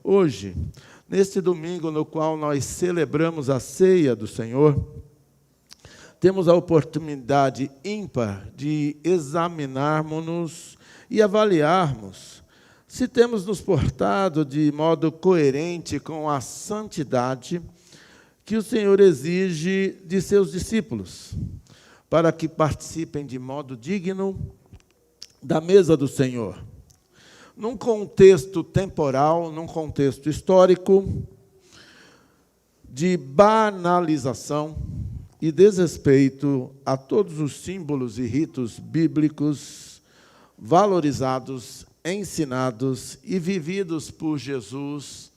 Hoje, neste domingo no qual nós celebramos a ceia do Senhor, temos a oportunidade ímpar de examinarmos-nos e avaliarmos se temos nos portado de modo coerente com a santidade que o Senhor exige de seus discípulos, para que participem de modo digno da mesa do Senhor. Num contexto temporal, num contexto histórico, de banalização e desrespeito a todos os símbolos e ritos bíblicos valorizados, ensinados e vividos por Jesus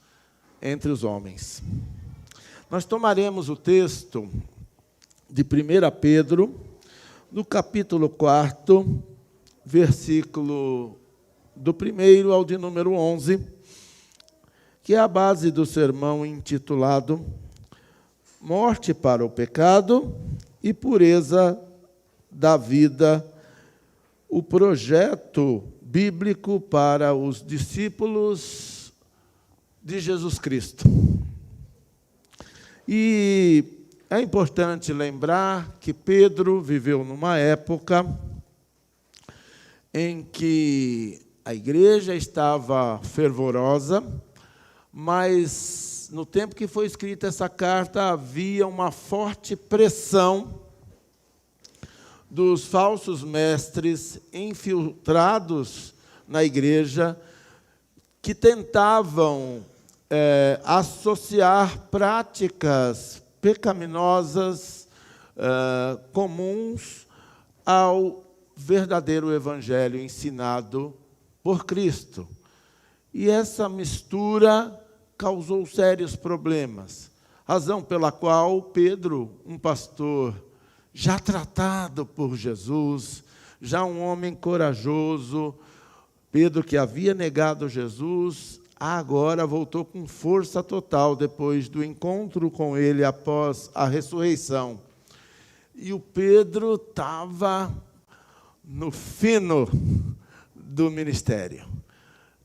entre os homens. Nós tomaremos o texto de 1 Pedro, no capítulo 4, versículo do 1º ao de número 11, que é a base do sermão intitulado Morte para o Pecado e Pureza da Vida, o projeto bíblico para os discípulos de Jesus Cristo. E é importante lembrar que Pedro viveu numa época em que a igreja estava fervorosa, mas no tempo que foi escrita essa carta havia uma forte pressão dos falsos mestres infiltrados na igreja que tentavam associar práticas pecaminosas comuns ao verdadeiro evangelho ensinado por Cristo. E essa mistura causou sérios problemas, razão pela qual Pedro, um pastor já tratado por Jesus, já um homem corajoso, Pedro que havia negado Jesus, agora voltou com força total depois do encontro com ele após a ressurreição. E o Pedro estava no fino do ministério.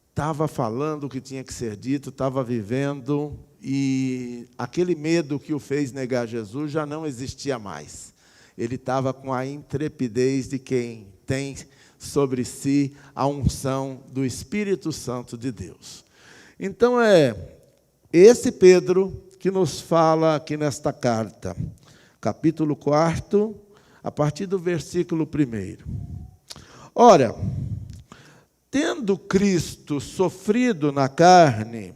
Estava falando o que tinha que ser dito, estava vivendo, e aquele medo que o fez negar Jesus já não existia mais. Ele estava com a intrepidez de quem tem sobre si a unção do Espírito Santo de Deus. Então, é esse Pedro que nos fala aqui nesta carta, capítulo 4, a partir do versículo 1. Ora, tendo Cristo sofrido na carne,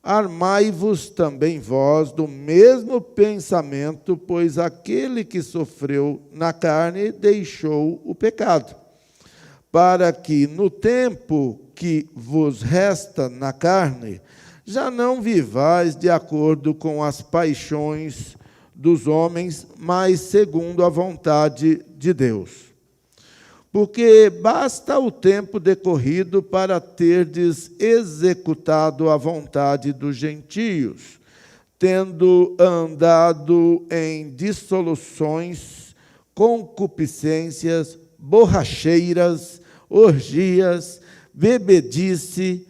armai-vos também vós do mesmo pensamento, pois aquele que sofreu na carne deixou o pecado, para que no tempo que vos resta na carne, já não vivais de acordo com as paixões dos homens, mas segundo a vontade de Deus. Porque basta o tempo decorrido para terdes executado a vontade dos gentios, tendo andado em dissoluções, concupiscências, borracheiras, orgias, bebedices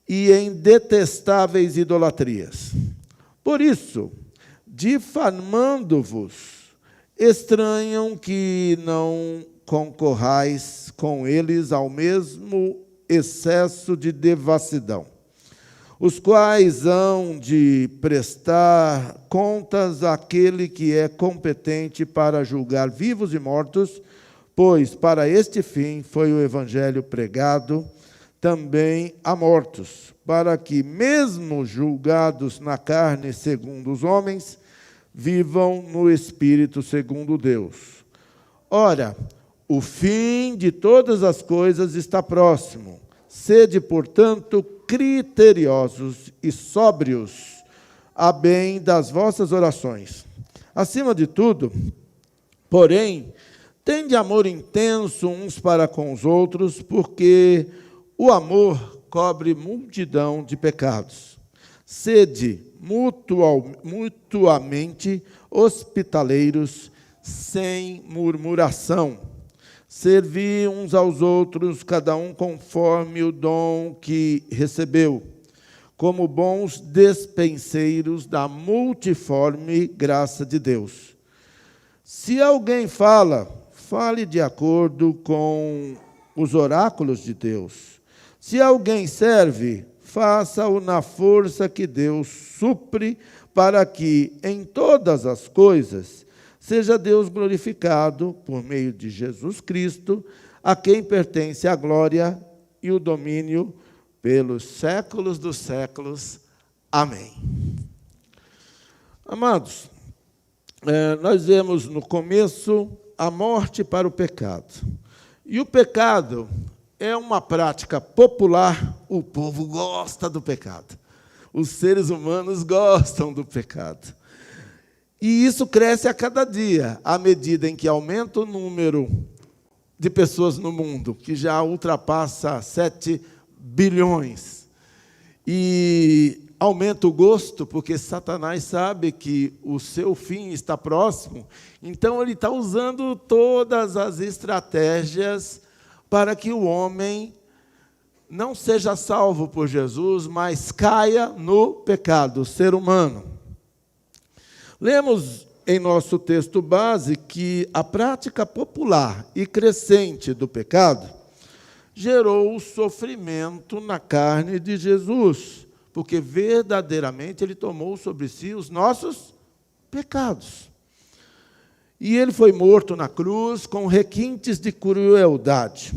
e em detestáveis idolatrias. Por isso, difamando-vos, estranham que não concorrais com eles ao mesmo excesso de devassidão, os quais hão de prestar contas àquele que é competente para julgar vivos e mortos, pois para este fim foi o evangelho pregado também a mortos, para que, mesmo julgados na carne segundo os homens, vivam no Espírito segundo Deus. Ora, o fim de todas as coisas está próximo. Sede, portanto, criteriosos e sóbrios, a bem das vossas orações. Acima de tudo, porém, tende amor intenso uns para com os outros, porque o amor cobre multidão de pecados. Sede mutuamente hospitaleiros, sem murmuração. Servi uns aos outros, cada um conforme o dom que recebeu, como bons despenseiros da multiforme graça de Deus. Se alguém fala, fale de acordo com os oráculos de Deus. Se alguém serve, faça-o na força que Deus supre, para que, em todas as coisas, seja Deus glorificado por meio de Jesus Cristo, a quem pertence a glória e o domínio pelos séculos dos séculos. Amém. Amados, nós vemos no começo a morte para o pecado. E o pecado é uma prática popular, o povo gosta do pecado. Os seres humanos gostam do pecado. E isso cresce a cada dia, à medida em que aumenta o número de pessoas no mundo, que já ultrapassa 7 bilhões. E aumenta o gosto, porque Satanás sabe que o seu fim está próximo, então ele está usando todas as estratégias para que o homem não seja salvo por Jesus, mas caia no pecado, o ser humano. Lemos em nosso texto base que a prática popular e crescente do pecado gerou o sofrimento na carne de Jesus, porque verdadeiramente ele tomou sobre si os nossos pecados. E ele foi morto na cruz com requintes de crueldade.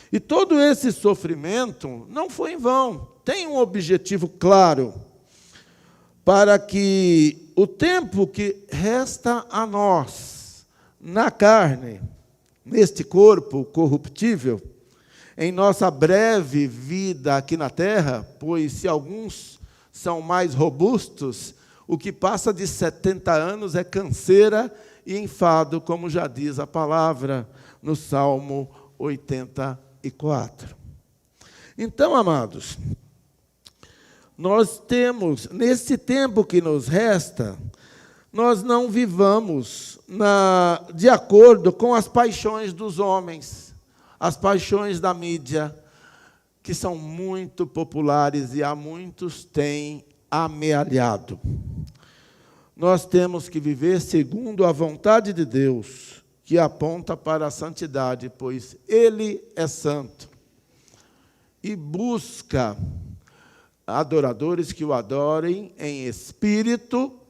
E todo esse sofrimento não foi em vão, tem um objetivo claro, para que o tempo que resta a nós, na carne, neste corpo corruptível, em nossa breve vida aqui na terra, pois se alguns são mais robustos, o que passa de 70 anos é canseira e enfado, como já diz a palavra no Salmo 84. Então, amados, nós temos, nesse tempo que nos resta, nós não vivamos de acordo com as paixões dos homens, as paixões da mídia, que são muito populares e a muitos têm amealhado. Nós temos que viver segundo a vontade de Deus, que aponta para a santidade, pois Ele é santo. E busca adoradores que o adorem em espírito,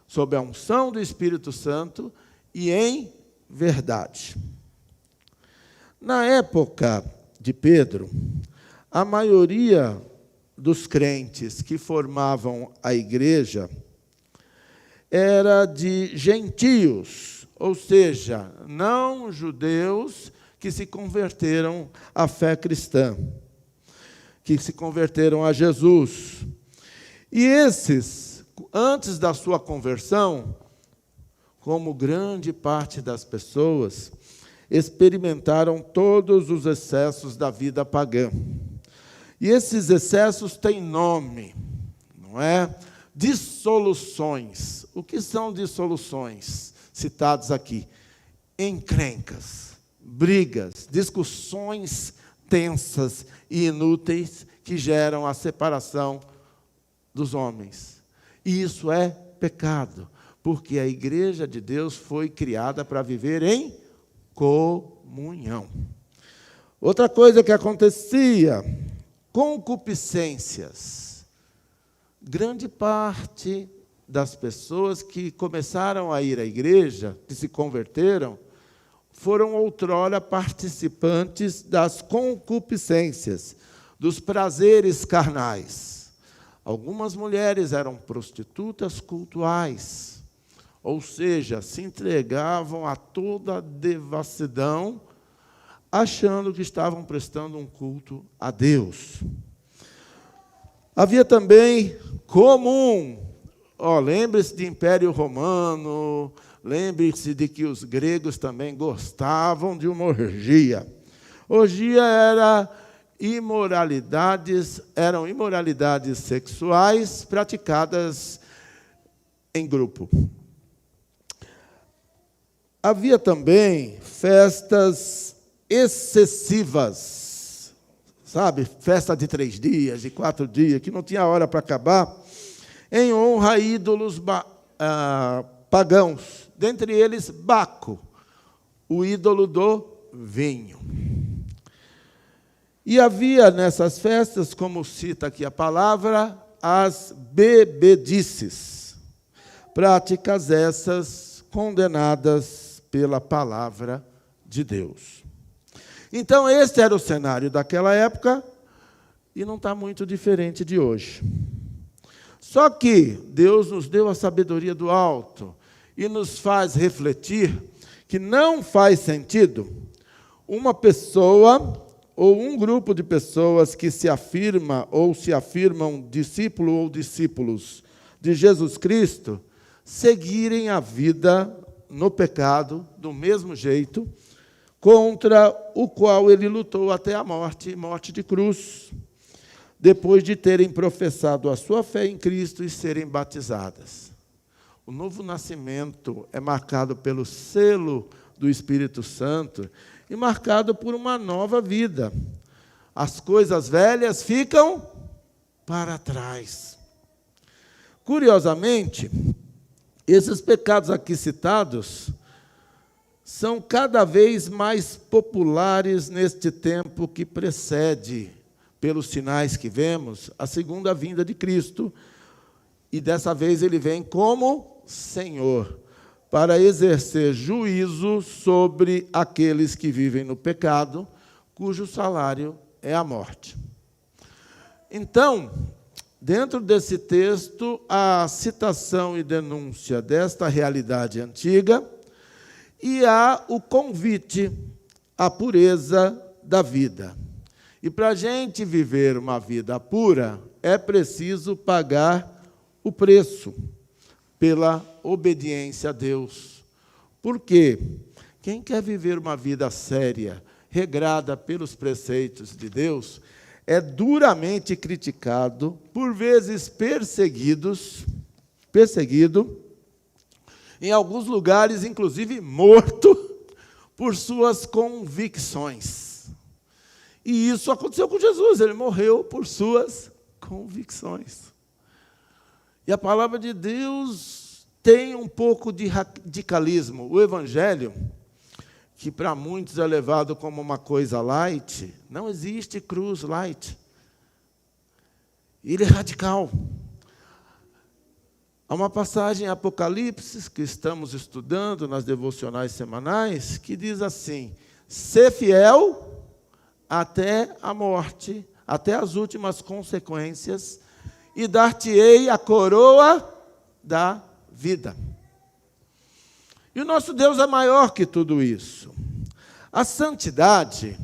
sob a unção do Espírito Santo e em verdade. Na época de Pedro, a maioria dos crentes que formavam a igreja era de gentios, ou seja, não judeus que se converteram à fé cristã, que se converteram a Jesus. E esses, antes da sua conversão, como grande parte das pessoas, experimentaram todos os excessos da vida pagã. E esses excessos têm nome, não é? Dissoluções. O que são dissoluções? Citados aqui. Encrencas, brigas, discussões tensas e inúteis que geram a separação dos homens. E isso é pecado, porque a igreja de Deus foi criada para viver em comunhão. Outra coisa que acontecia, concupiscências. Grande parte das pessoas que começaram a ir à igreja, que se converteram, foram outrora participantes das concupiscências, dos prazeres carnais. Algumas mulheres eram prostitutas cultuais, ou seja, se entregavam a toda a devassidão, achando que estavam prestando um culto a Deus. Havia também comum, lembre-se de Império Romano, lembre-se de que os gregos também gostavam de uma orgia. Orgia eram imoralidades sexuais praticadas em grupo. Havia também festas excessivas, sabe? Festa de 3 dias, de 4 dias, que não tinha hora para acabar, em honra a ídolos pagãos, dentre eles Baco, o ídolo do vinho. E havia nessas festas, como cita aqui a palavra, as bebedices, práticas essas condenadas pela palavra de Deus. Então, este era o cenário daquela época e não está muito diferente de hoje. Só que Deus nos deu a sabedoria do alto e nos faz refletir que não faz sentido uma pessoa ou um grupo de pessoas que se afirma ou se afirmam discípulo ou discípulos de Jesus Cristo seguirem a vida no pecado do mesmo jeito contra o qual ele lutou até a morte, morte de cruz, depois de terem professado a sua fé em Cristo e serem batizadas. O novo nascimento é marcado pelo selo do Espírito Santo e marcado por uma nova vida. As coisas velhas ficam para trás. Curiosamente, esses pecados aqui citados são cada vez mais populares neste tempo que precede, pelos sinais que vemos, a segunda vinda de Cristo. E dessa vez ele vem como Senhor, para exercer juízo sobre aqueles que vivem no pecado, cujo salário é a morte. Então, dentro desse texto, há citação e denúncia desta realidade antiga e há o convite à pureza da vida. E para a gente viver uma vida pura, é preciso pagar o preço pela obediência a Deus. Por quê? Quem quer viver uma vida séria, regrada pelos preceitos de Deus, é duramente criticado, por vezes perseguido, em alguns lugares, inclusive morto, por suas convicções. E isso aconteceu com Jesus, ele morreu por suas convicções. E a palavra de Deus tem um pouco de radicalismo. O Evangelho, que para muitos é levado como uma coisa light, não existe cruz light. Ele é radical. Há uma passagem em Apocalipse, que estamos estudando nas devocionais semanais, que diz assim: ser fiel até a morte, até as últimas consequências, e dar-te-ei a coroa da vida. E o nosso Deus é maior que tudo isso. A santidade,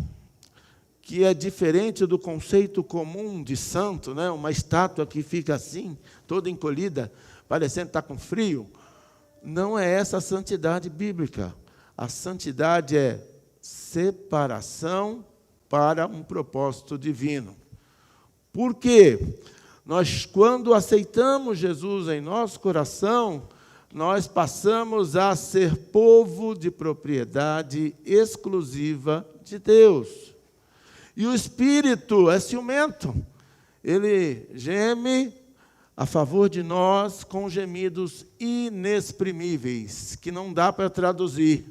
que é diferente do conceito comum de santo, né? Uma estátua que fica assim, toda encolhida, parecendo estar com frio, não é essa a santidade bíblica. A santidade é separação para um propósito divino. Por quê? Nós, quando aceitamos Jesus em nosso coração, nós passamos a ser povo de propriedade exclusiva de Deus. E o Espírito é ciumento. Ele geme a favor de nós com gemidos inexprimíveis, que não dá para traduzir,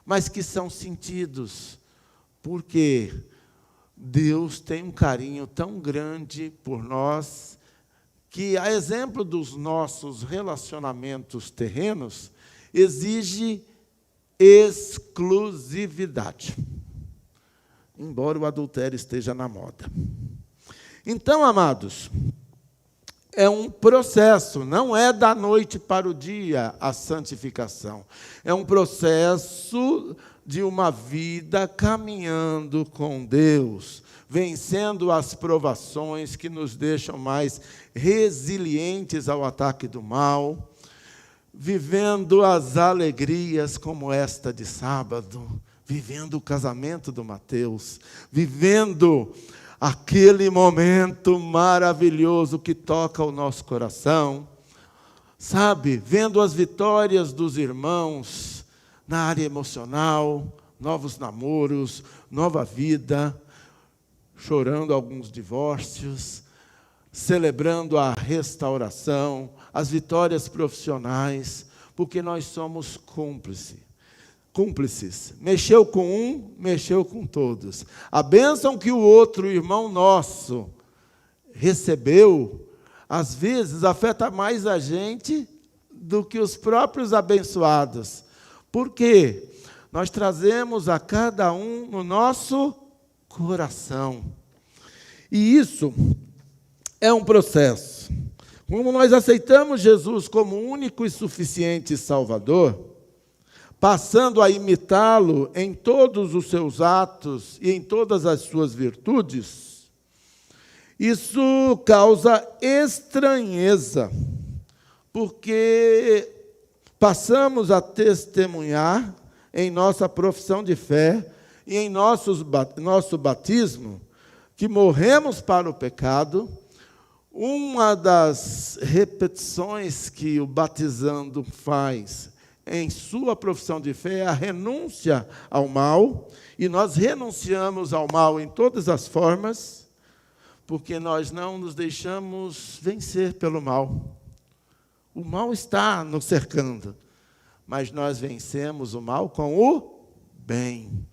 mas que são sentidos, porque Deus tem um carinho tão grande por nós, que, a exemplo dos nossos relacionamentos terrenos, exige exclusividade, embora o adultério esteja na moda. Então, amados, é um processo, não é da noite para o dia a santificação. É um processo de uma vida caminhando com Deus, vencendo as provações que nos deixam mais resilientes ao ataque do mal, vivendo as alegrias como esta de sábado, vivendo o casamento do Mateus, vivendo aquele momento maravilhoso que toca o nosso coração, sabe? Vendo as vitórias dos irmãos na área emocional, novos namoros, nova vida, chorando alguns divórcios, celebrando a restauração, as vitórias profissionais, porque nós somos cúmplices. Mexeu com um, mexeu com todos. A bênção que o outro irmão nosso recebeu, às vezes afeta mais a gente do que os próprios abençoados. Por quê? Nós trazemos a cada um no nosso coração. E isso é um processo. Como nós aceitamos Jesus como único e suficiente Salvador, passando a imitá-lo em todos os seus atos e em todas as suas virtudes, isso causa estranheza, porque passamos a testemunhar em nossa profissão de fé e em nosso batismo que morremos para o pecado. Uma das repetições que o batizando faz em sua profissão de fé é a renúncia ao mal, e nós renunciamos ao mal em todas as formas, porque nós não nos deixamos vencer pelo mal. O mal está nos cercando, mas nós vencemos o mal com o bem,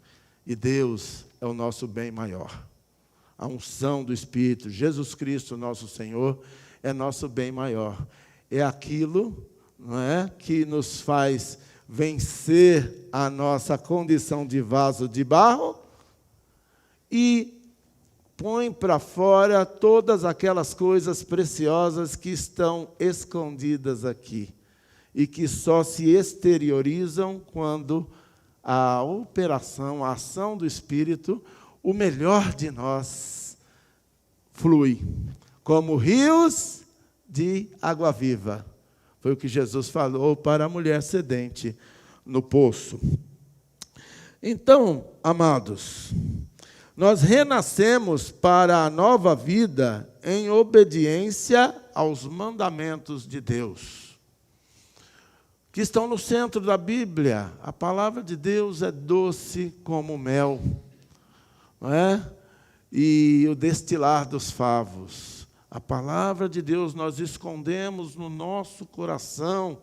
e Deus é o nosso bem maior. A unção do Espírito, Jesus Cristo, nosso Senhor, é nosso bem maior. É aquilo, não é, que nos faz vencer a nossa condição de vaso de barro e põe para fora todas aquelas coisas preciosas que estão escondidas aqui e que só se exteriorizam quando a operação, a ação do Espírito, o melhor de nós flui, como rios de água viva. Foi o que Jesus falou para a mulher sedente no poço. Então, amados, nós renascemos para a nova vida em obediência aos mandamentos de Deus, que estão no centro da Bíblia. A palavra de Deus é doce como mel, não é? E o destilar dos favos. A palavra de Deus nós escondemos no nosso coração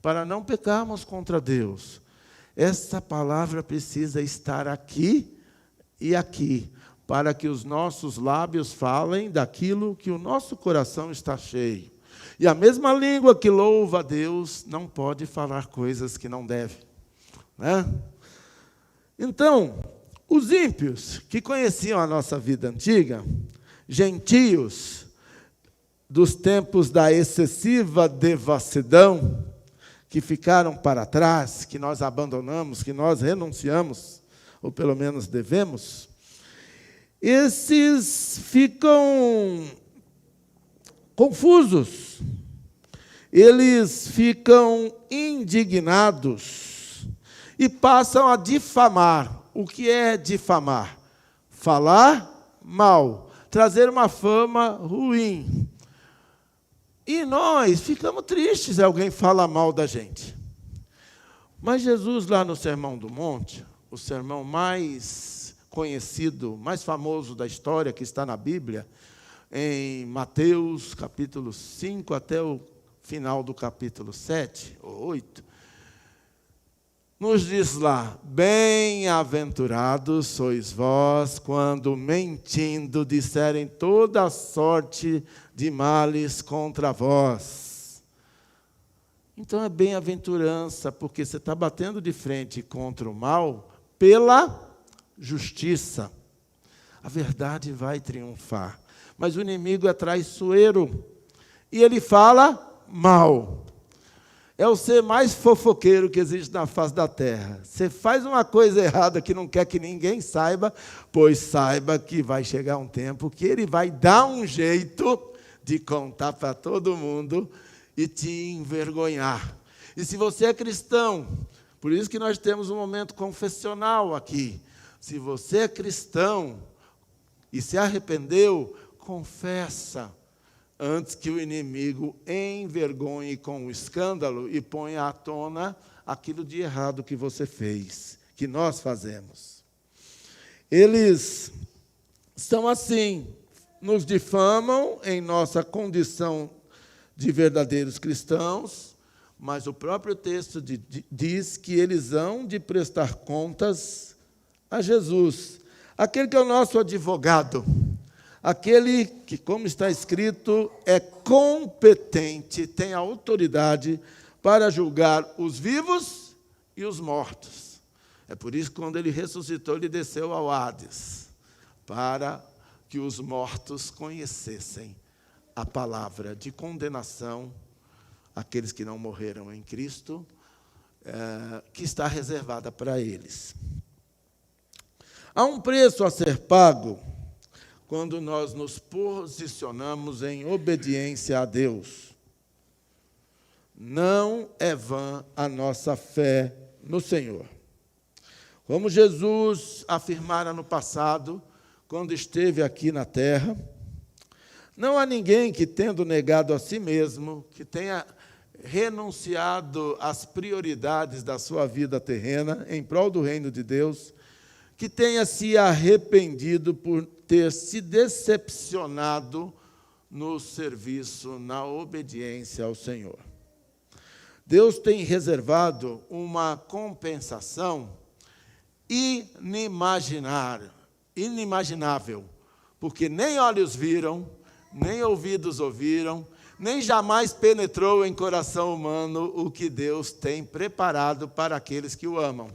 para não pecarmos contra Deus. Essa palavra precisa estar aqui e aqui, para que os nossos lábios falem daquilo que o nosso coração está cheio. E a mesma língua que louva a Deus não pode falar coisas que não deve, né? Então, os ímpios que conheciam a nossa vida antiga, gentios dos tempos da excessiva devassidão, que ficaram para trás, que nós abandonamos, que nós renunciamos, ou pelo menos devemos, esses ficam confusos, eles ficam indignados e passam a difamar. O que é difamar? Falar mal, trazer uma fama ruim. E nós ficamos tristes se alguém fala mal da gente. Mas Jesus, lá no Sermão do Monte, o sermão mais conhecido, mais famoso da história, que está na Bíblia, em Mateus, capítulo 5, até o final do capítulo 7, ou 8, nos diz lá: bem-aventurados sois vós, quando mentindo disserem toda sorte de males contra vós. Então é bem-aventurança, porque você está batendo de frente contra o mal pela justiça. A verdade vai triunfar. Mas o inimigo é traiçoeiro, e ele fala mal. É o ser mais fofoqueiro que existe na face da terra. Você faz uma coisa errada que não quer que ninguém saiba, pois saiba que vai chegar um tempo que ele vai dar um jeito de contar para todo mundo e te envergonhar. E se você é cristão, por isso que nós temos um momento confessional aqui. Se você é cristão e se arrependeu, confessa, antes que o inimigo envergonhe com o escândalo e ponha à tona aquilo de errado que você fez, que nós fazemos. Eles são assim, nos difamam em nossa condição de verdadeiros cristãos, mas o próprio texto diz que eles hão de prestar contas a Jesus, aquele que é o nosso advogado, aquele que, como está escrito, é competente, tem a autoridade para julgar os vivos e os mortos. É por isso que, quando ele ressuscitou, ele desceu ao Hades, para que os mortos conhecessem a palavra de condenação, aqueles que não morreram em Cristo, que está reservada para eles. Há um preço a ser pago quando nós nos posicionamos em obediência a Deus. Não é vã a nossa fé no Senhor. Como Jesus afirmara no passado, quando esteve aqui na terra, não há ninguém que, tendo negado a si mesmo, que tenha renunciado às prioridades da sua vida terrena em prol do reino de Deus, que tenha se arrependido por ter se decepcionado no serviço, na obediência ao Senhor. Deus tem reservado uma compensação inimaginável, porque nem olhos viram, nem ouvidos ouviram, nem jamais penetrou em coração humano o que Deus tem preparado para aqueles que o amam.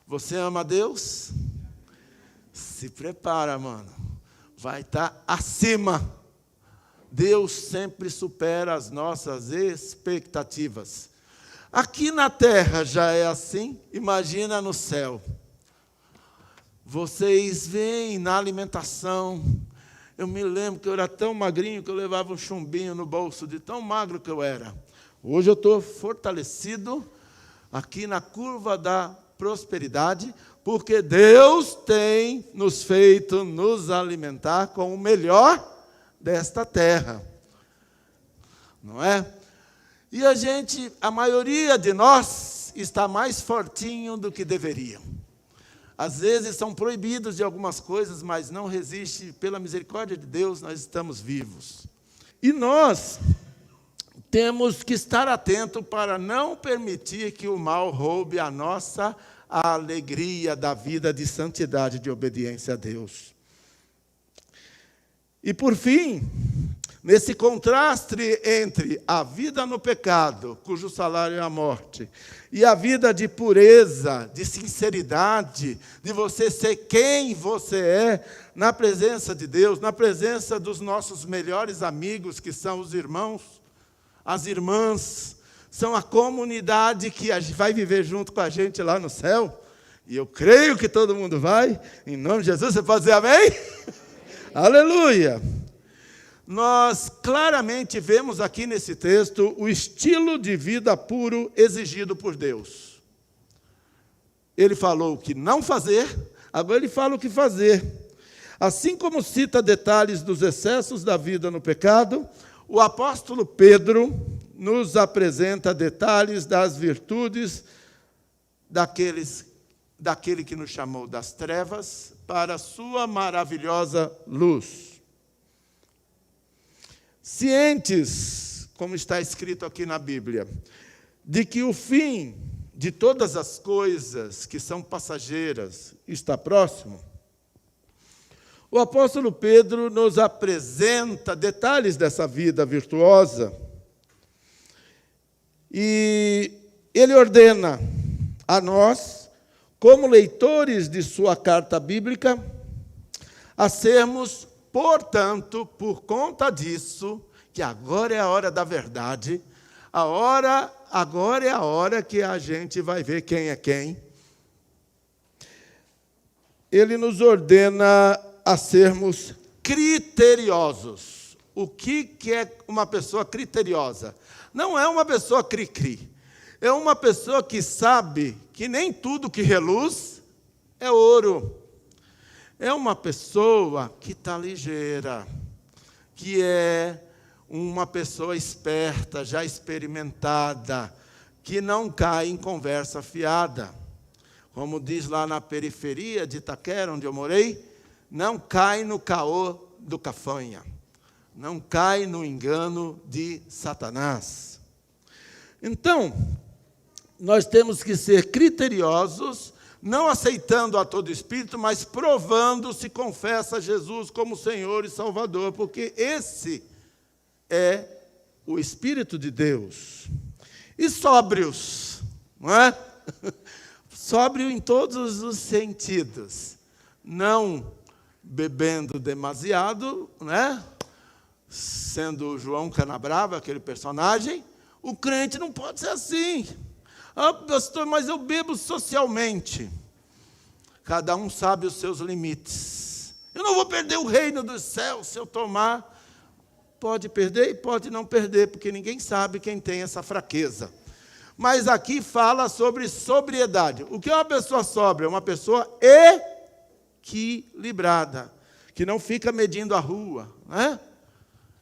Você ama a Deus? Se prepara, mano. Vai estar acima. Deus sempre supera as nossas expectativas. Aqui na terra já é assim, imagina no céu. Vocês veem na alimentação. Eu me lembro que eu era tão magrinho que eu levava um chumbinho no bolso, de tão magro que eu era. Hoje eu estou fortalecido aqui na curva da prosperidade, porque Deus tem nos feito nos alimentar com o melhor desta terra. Não é? E a maioria de nós está mais fortinho do que deveriam. Às vezes são proibidos de algumas coisas, mas não resiste, pela misericórdia de Deus, nós estamos vivos. E nós temos que estar atentos para não permitir que o mal roube a nossa alegria da vida de santidade, de obediência a Deus. E por fim, nesse contraste entre a vida no pecado, cujo salário é a morte, e a vida de pureza, de sinceridade, de você ser quem você é, na presença de Deus, na presença dos nossos melhores amigos, que são os irmãos, as irmãs, são a comunidade que vai viver junto com a gente lá no céu, e eu creio que todo mundo vai, em nome de Jesus, você pode dizer amém? Aleluia! Nós claramente vemos aqui nesse texto o estilo de vida puro exigido por Deus. Ele falou o que não fazer, agora ele fala o que fazer. Assim como cita detalhes dos excessos da vida no pecado, o apóstolo Pedro nos apresenta detalhes das virtudes daquele que nos chamou das trevas para a sua maravilhosa luz. Cientes, como está escrito aqui na Bíblia, de que o fim de todas as coisas que são passageiras está próximo, o apóstolo Pedro nos apresenta detalhes dessa vida virtuosa e ele ordena a nós, como leitores de sua carta bíblica, a sermos, portanto, por conta disso, que agora é a hora da verdade, agora é a hora que a gente vai ver quem é quem. Ele nos ordena a sermos criteriosos. O que é uma pessoa criteriosa? Não é uma pessoa cri-cri. É uma pessoa que sabe que nem tudo que reluz é ouro. É uma pessoa que está ligeira, que é uma pessoa esperta, já experimentada, que não cai em conversa fiada. Como diz lá na periferia de Itaquera, onde eu morei, não cai no caô do cafanha. Não cai no engano de Satanás. Então, nós temos que ser criteriosos, não aceitando a todo espírito, mas provando se confessa Jesus como Senhor e Salvador, porque esse é o Espírito de Deus. E sóbrios, não é? Sóbrio em todos os sentidos. Não bebendo demasiado, né? Sendo João Canabrava, aquele personagem, o crente não pode ser assim. Ah, pastor, mas eu bebo socialmente. Cada um sabe os seus limites. Eu não vou perder o reino dos céus se eu tomar. Pode perder e pode não perder, porque ninguém sabe quem tem essa fraqueza. Mas aqui fala sobre sobriedade. O que é uma pessoa sóbria? Uma pessoa equilibrada, que não fica medindo a rua, né?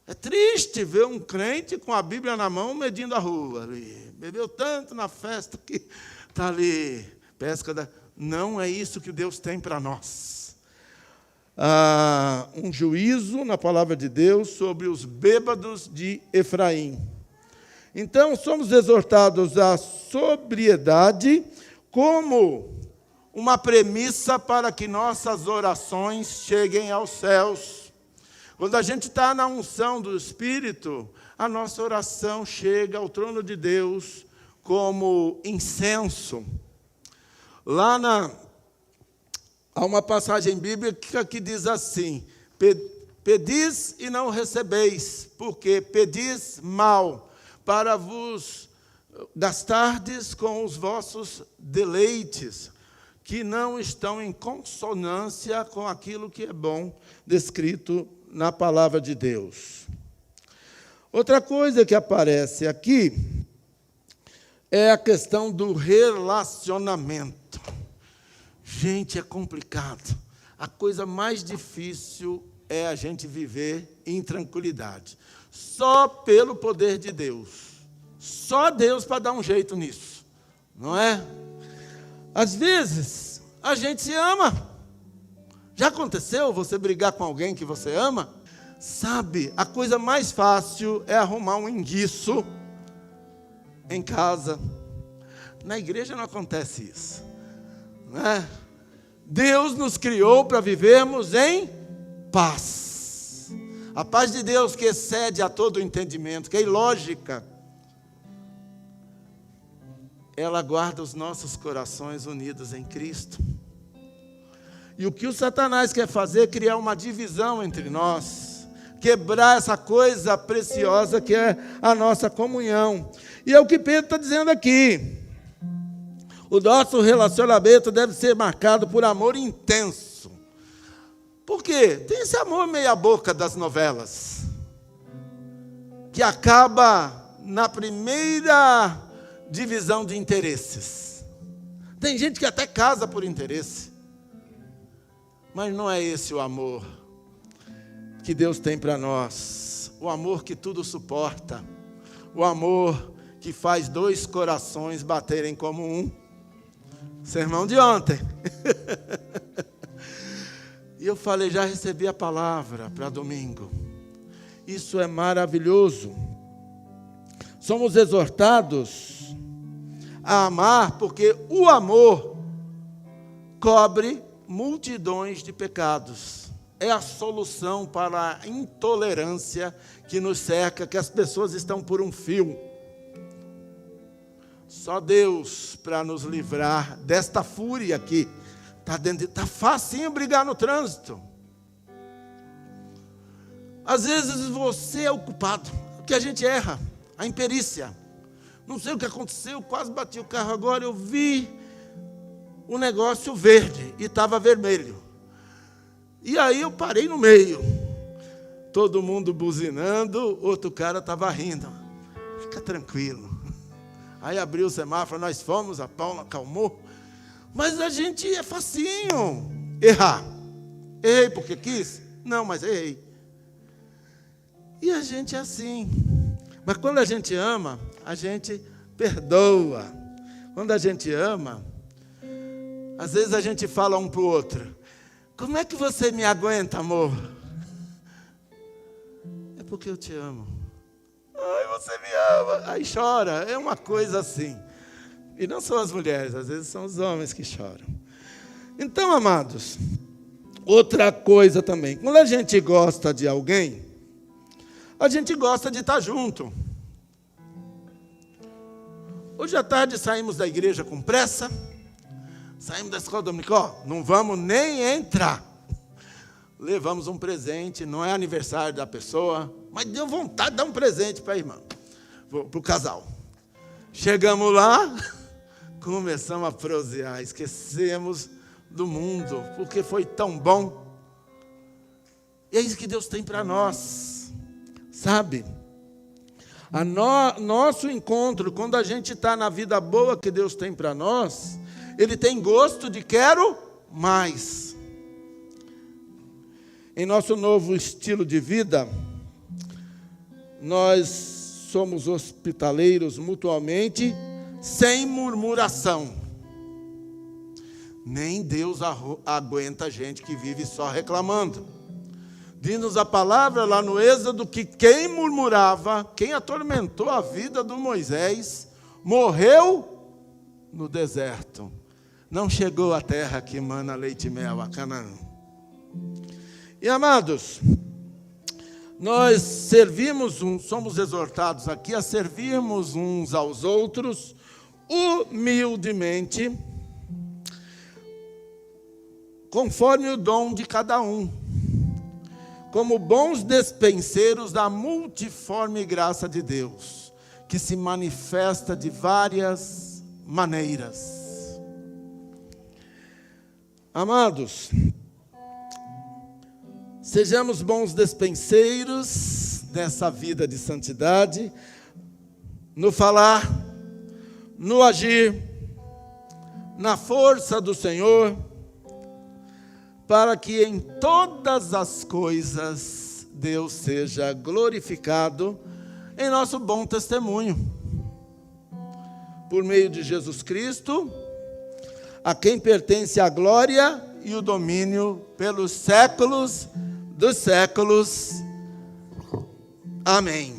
É triste ver um crente com a Bíblia na mão medindo a rua. Ali. Bebeu tanto na festa que está ali. Pesca. Não é isso que Deus tem para nós. Um juízo na palavra de Deus sobre os bêbados de Efraim. Então, somos exortados à sobriedade como uma premissa para que nossas orações cheguem aos céus. Quando a gente está na unção do Espírito, a nossa oração chega ao trono de Deus como incenso. Lá há uma passagem bíblica que diz assim: pedis e não recebeis, porque pedis mal, para vos gastardes com os vossos deleites, que não estão em consonância com aquilo que é bom, descrito na palavra de Deus. Outra coisa que aparece aqui é a questão do relacionamento. Gente, é complicado. A coisa mais difícil é a gente viver em tranquilidade. Só pelo poder de Deus. Só Deus para dar um jeito nisso. Não é? Às vezes, a gente se ama. Já aconteceu você brigar com alguém que você ama? Sabe, a coisa mais fácil é arrumar um enguiço em casa. Na igreja não acontece isso. Não é? Deus nos criou para vivermos em paz. A paz de Deus que excede a todo entendimento, que é ilógica, ela guarda os nossos corações unidos em Cristo. E o que o Satanás quer fazer é criar uma divisão entre nós, quebrar essa coisa preciosa que é a nossa comunhão. E é o que Pedro está dizendo aqui. O nosso relacionamento deve ser marcado por amor intenso. Por quê? Tem esse amor meia boca das novelas, que acaba na primeira divisão de interesses. Tem gente que até casa por interesse. Mas não é esse o amor que Deus tem para nós. O amor que tudo suporta. O amor que faz dois corações baterem como um. Sermão de ontem. E eu falei, já recebi a palavra para domingo. Isso é maravilhoso. Somos exortados a amar, porque o amor cobre multidões de pecados. É a solução para a intolerância que nos cerca, que as pessoas estão por um fio. Só Deus para nos livrar desta fúria aqui. Está facinho brigar no trânsito. Às vezes você é o culpado, porque a gente erra, a imperícia. Não sei o que aconteceu, quase bati o carro agora, eu vi o negócio verde e estava vermelho. E aí eu parei no meio. Todo mundo buzinando, outro cara estava rindo. Fica tranquilo. Aí abriu o semáforo, nós fomos, a Paula acalmou. Mas a gente é facinho errar. Errei porque quis? Não, mas errei. E a gente é assim. Mas quando a gente ama, a gente perdoa. Quando a gente ama, às vezes a gente fala um para o outro: como é que você me aguenta, amor? É porque eu te amo. Ai, você me ama. Aí chora, é uma coisa assim. E não são as mulheres, às vezes são os homens que choram. Então, amados, outra coisa também, quando a gente gosta de alguém, a gente gosta de estar junto. Hoje à tarde saímos da igreja com pressa, saímos da escola dominical, não vamos nem entrar. Levamos um presente, não é aniversário da pessoa, mas deu vontade de dar um presente para a irmã, para o casal. Chegamos lá, começamos a prosear, esquecemos do mundo, porque foi tão bom. E é isso que Deus tem para nós, sabe? Nosso encontro, quando a gente está na vida boa que Deus tem para nós, Ele tem gosto de quero mais. Em nosso novo estilo de vida, nós somos hospitaleiros mutuamente, sem murmuração. Nem Deus aguenta gente que vive só reclamando. Diz-nos a palavra lá no Êxodo que quem murmurava, quem atormentou a vida do Moisés, morreu no deserto. Não chegou à terra que mana leite e mel, a Canaã. E amados, nós somos exortados aqui a servirmos uns aos outros humildemente, conforme o dom de cada um, como bons despenseiros da multiforme graça de Deus, que se manifesta de várias maneiras. Amados, sejamos bons despenseiros dessa vida de santidade, no falar, no agir, na força do Senhor, para que em todas as coisas Deus seja glorificado em nosso bom testemunho. Por meio de Jesus Cristo, a quem pertence a glória e o domínio pelos séculos dos séculos. Amém.